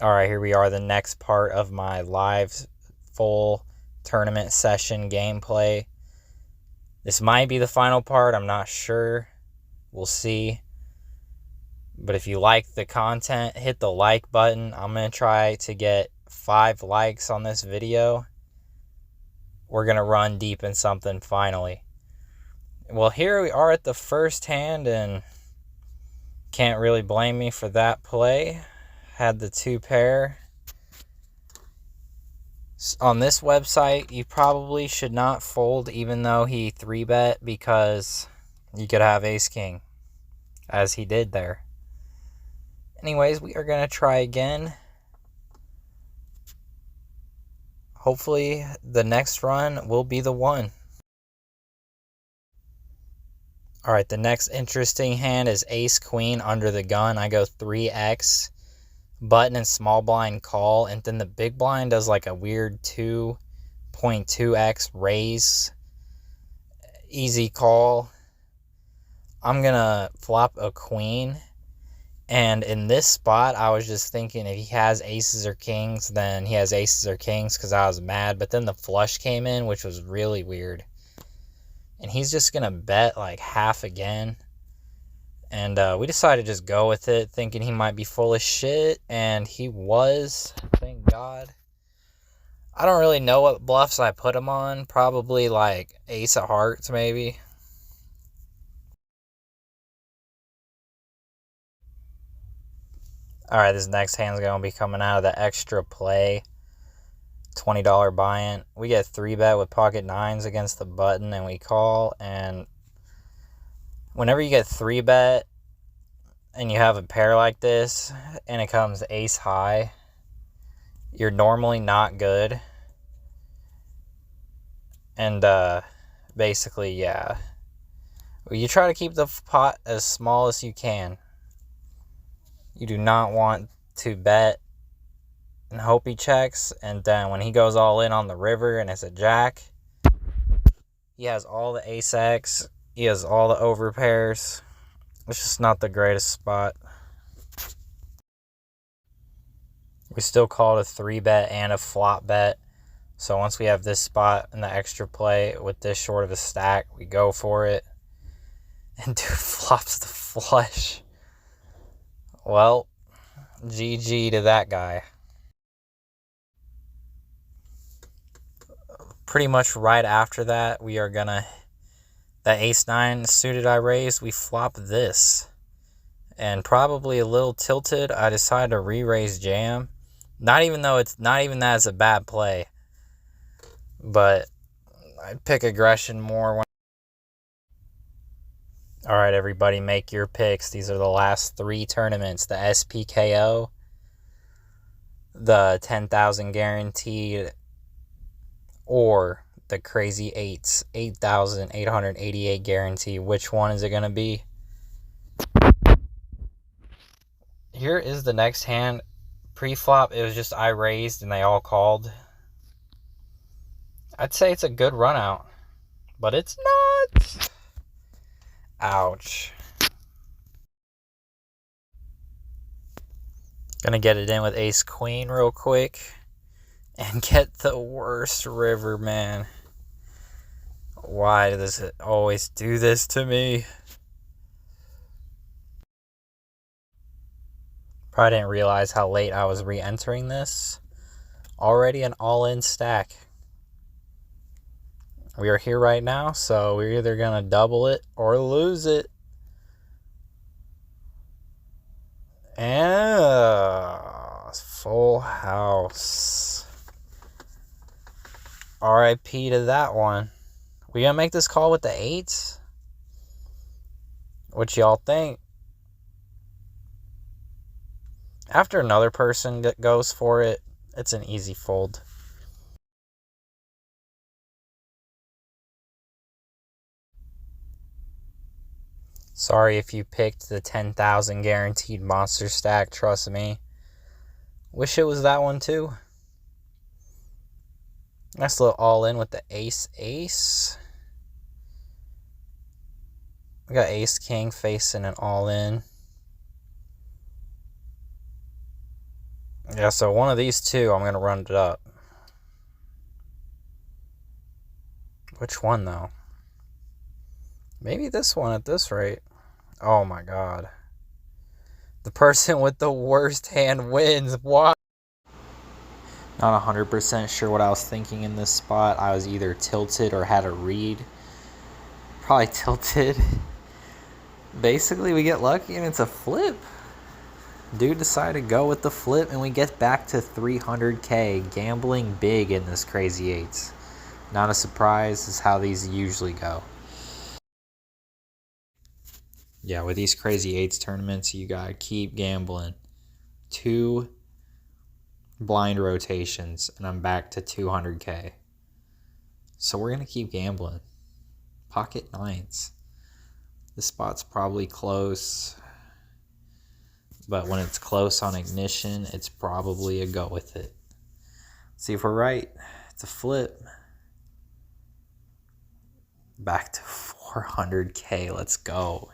Alright, here we are, the next part of my live full tournament session gameplay. This might be the final part, I'm not sure. We'll see. But if you like the content, hit the like button. I'm going to try to get 5 likes on this video. We're going to run deep in something finally. Well, here we are at the first hand, and can't really blame me for that play. Had the 2 pair. On this website, you probably should not fold even though he 3-bet, because you could have ace-king, as he did there. Anyways, we are going to try again. Hopefully, the next run will be the one. Alright, the next interesting hand is ace-queen under the gun. I go 3x. Button and small blind call, and then the big blind does like a weird 2.2x raise. Easy call. I'm gonna flop a queen, and in this spot I was just thinking if he has aces or kings, then he has aces or kings, because I was mad. But then the flush came in, which was really weird, and he's just gonna bet like half again. And we decided to just go with it, thinking he might be full of shit, and he was, thank God. I don't really know what bluffs I put him on. Probably like ace of hearts, maybe. Alright, this next hand's going to be coming out of the extra play. $20 buy-in. We get 3-bet with pocket nines against the button, and we call. And whenever you get 3-bet, and you have a pair like this, and it comes ace high, you're normally not good. And basically, yeah, you try to keep the pot as small as you can. You do not want to bet and hope he checks, and then when he goes all in on the river and it's a jack, he has all the ace x, he has all the overpairs. It's just not the greatest spot. We still call it a 3-bet and a flop bet. So once we have this spot in the extra play with this short of a stack, we go for it. And dude flops the flush. Well, GG to that guy. Pretty much right after that, we are gonna, that ace-9 suited I raised, we flop this. And probably a little tilted, I decided to re-raise jam. Not even that it's a bad play, but I'd pick aggression more when. Alright, everybody, make your picks. These are the last 3 tournaments. The SPKO, the 10,000 guaranteed, or the Crazy 8s, 8,888 guarantee. Which one is it going to be? Here is the next hand. Pre-flop, it was just I raised and they all called. I'd say it's a good run out, but it's not. Ouch. Gonna get it in with ace queen real quick and get the worst river, man. Why does it always do this to me? Probably didn't realize how late I was re-entering this. Already an all-in stack. We are here right now, so we're either gonna double it or lose it. And full house. RIP to that one. We gonna make this call with the 8s? What y'all think? After another person goes for it, it's an easy fold. Sorry if you picked the 10,000 guaranteed monster stack, trust me. Wish it was that one too. Nice little all-in with the ace-ace. We got ace-king facing an all-in. Yeah, so one of these two, I'm going to run it up. Which one, though? Maybe this one at this rate. Oh, my God. The person with the worst hand wins. Why? Not 100% sure what I was thinking in this spot. I was either tilted or had a read. Probably tilted. Basically, we get lucky and it's a flip. Dude decided to go with the flip and we get back to 300K. Gambling big in this Crazy Eights. Not a surprise, is how these usually go. Yeah, with these Crazy Eights tournaments, you gotta keep gambling. 2 blind rotations and I'm back to 200K. So we're gonna keep gambling. Pocket nines. This spot's probably close, but when it's close on ignition, it's probably a go with it. See if we're right. It's a flip. Back to 400K. Let's go.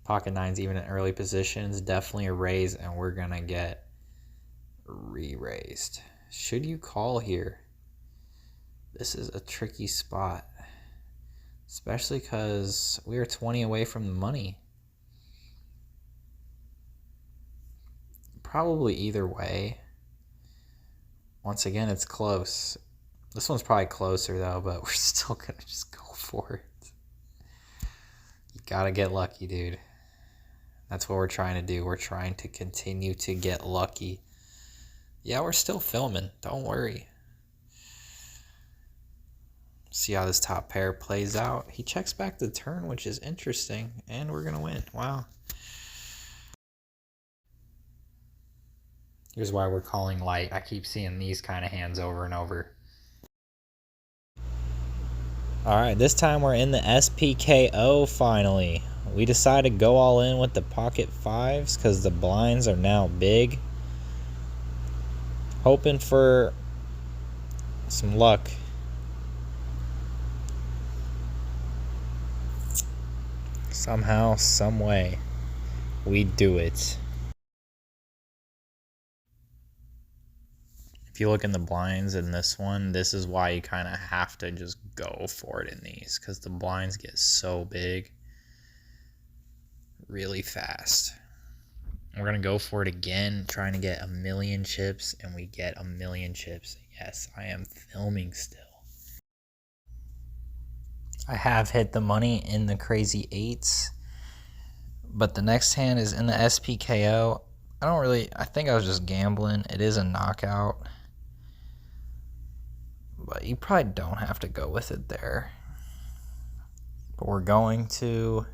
Pocket nines, even in early positions, definitely a raise, and we're gonna get re-raised. Should you call here? This is a tricky spot, especially because we are 20 away from the money. Probably either way. Once again, it's close. This one's probably closer though, but we're still gonna just go for it. You gotta get lucky, dude. That's what we're trying to do. We're trying to continue to get lucky. Yeah, we're still filming. Don't worry. See how this top pair plays out. He checks back the turn, which is interesting, and we're gonna win. Wow. Here's why we're calling light. I keep seeing these kind of hands over and over. Alright, this time we're in the SPKO finally. We decided to go all in with the pocket fives because the blinds are now big. Hoping for some luck. Somehow, some way, we do it. If you look in the blinds in this one, this is why you kind of have to just go for it in these, because the blinds get so big really fast. We're going to go for it again, trying to get 1,000,000 chips, and we get 1,000,000 chips. Yes, I am filming still. I have hit the money in the Crazy Eights, but the next hand is in the SPKO. I think I was just gambling. It is a knockout, but you probably don't have to go with it there. But we're going to,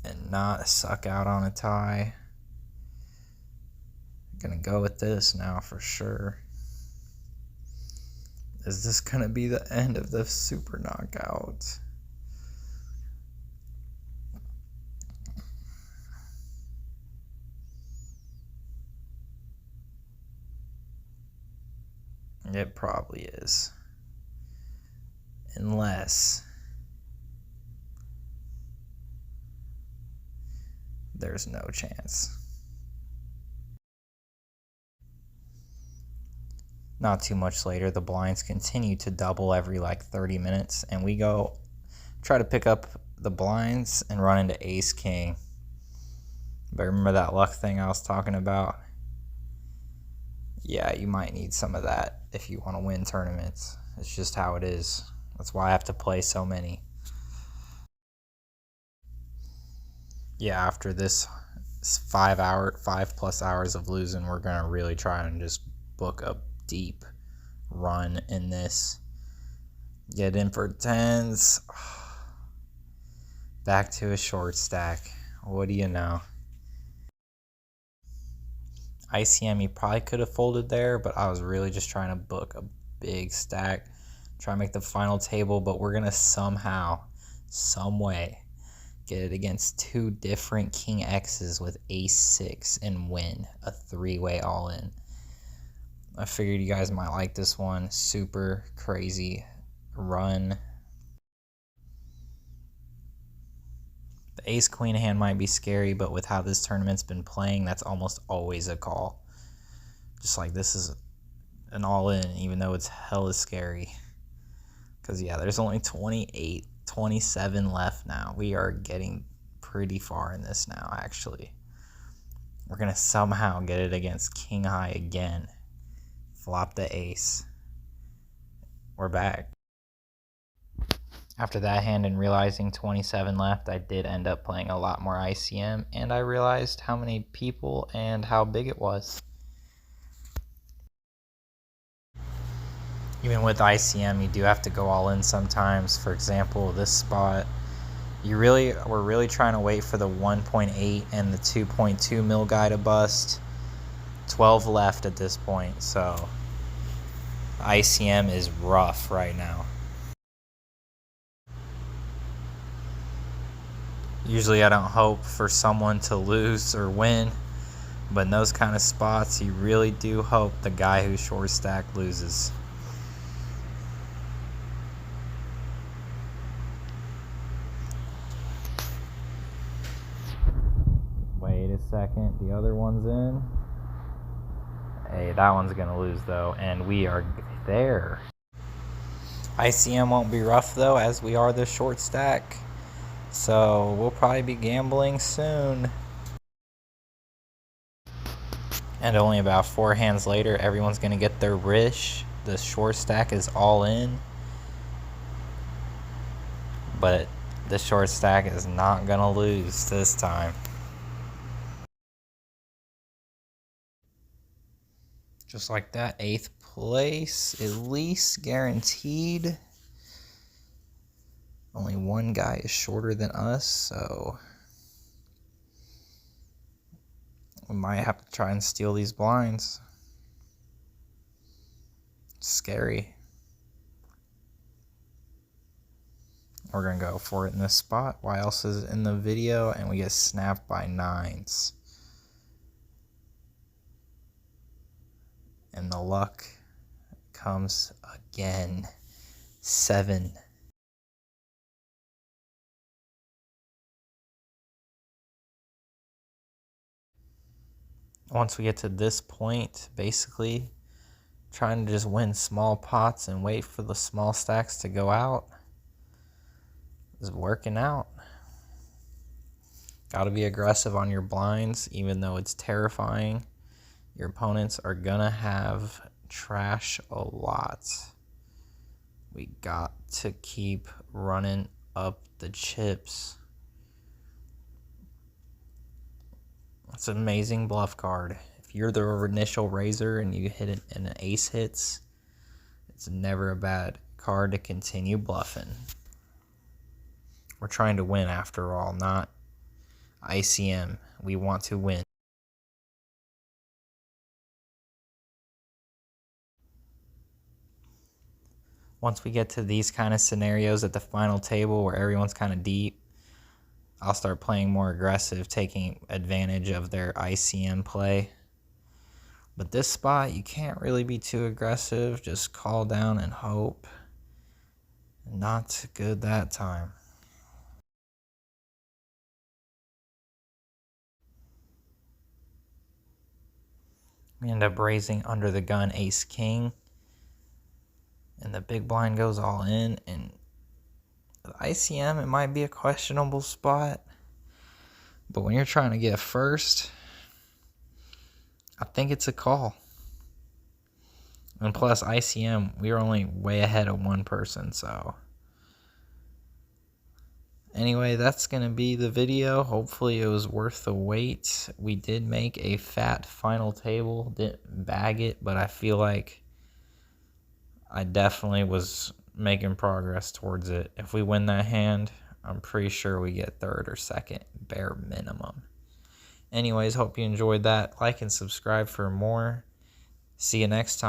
and not suck out on a tie. Gonna go with this now for sure. Is this gonna be the end of the super knockout? It probably is. Unless there's no chance. Not too much later, the blinds continue to double every like 30 minutes, and we go try to pick up the blinds and run into ace king. But remember that luck thing I was talking about? Yeah, you might need some of that if you want to win tournaments. It's just how it is. That's why I have to play so many. Yeah, after this 5+ hours of losing, we're gonna really try and just book a deep run in this. Get in for 10s. Back to a short stack. What do you know? ICM, you probably could have folded there, but I was really just trying to book a big stack, try to make the final table, but we're gonna somehow, some way, get it against 2 different King X's with Ace 6 and win a 3-way all-in. I figured you guys might like this one. Super crazy run. The ace-queen hand might be scary, but with how this tournament's been playing, that's almost always a call. Just like this is an all-in, even though it's hella scary. Because, yeah, there's only 28, 27 left now. We are getting pretty far in this now, actually. We're going to somehow get it against king high again. Flop the ace. We're back. After that hand and realizing 27 left, I did end up playing a lot more ICM, and I realized how many people and how big it was. Even with ICM, you do have to go all in sometimes. For example, this spot, we're really trying to wait for the 1.8 and the 2.2 mil guy to bust. 12 left at this point, so ICM is rough right now. Usually I don't hope for someone to lose or win, but in those kind of spots, you really do hope the guy who short stack loses. Wait a second, the other one's in. Hey, that one's gonna lose though, and we are there. ICM won't be rough though, as we are the short stack. So we'll probably be gambling soon. And only about 4 hands later, everyone's gonna get their wish. The short stack is all in. But the short stack is not gonna lose this time. Just like that, 8th place, at least guaranteed. Only one guy is shorter than us, so we might have to try and steal these blinds. It's scary. We're gonna go for it in this spot. Why else is it in the video? And we get snapped by 9s. And the luck comes again. 7. Once we get to this point, basically trying to just win small pots and wait for the small stacks to go out is working out. Gotta be aggressive on your blinds, even though it's terrifying. Your opponents are gonna have trash a lot. We got to keep running up the chips. It's an amazing bluff card. If you're the initial raiser and you hit it and an ace hits, it's never a bad card to continue bluffing. We're trying to win after all, not ICM. We want to win. Once we get to these kind of scenarios at the final table where everyone's kind of deep, I'll start playing more aggressive, taking advantage of their ICM play. But this spot, you can't really be too aggressive. Just call down and hope. Not good that time. We end up raising under the gun ace-king. And the big blind goes all in. And the ICM, it might be a questionable spot. But when you're trying to get first, I think it's a call. And plus ICM, we are only way ahead of one person, so. Anyway, that's going to be the video. Hopefully it was worth the wait. We did make a fat final table. Didn't bag it, but I feel like I definitely was making progress towards it. If we win that hand, I'm pretty sure we get 3rd or 2nd, bare minimum. Anyways, hope you enjoyed that. Like and subscribe for more. See you next time.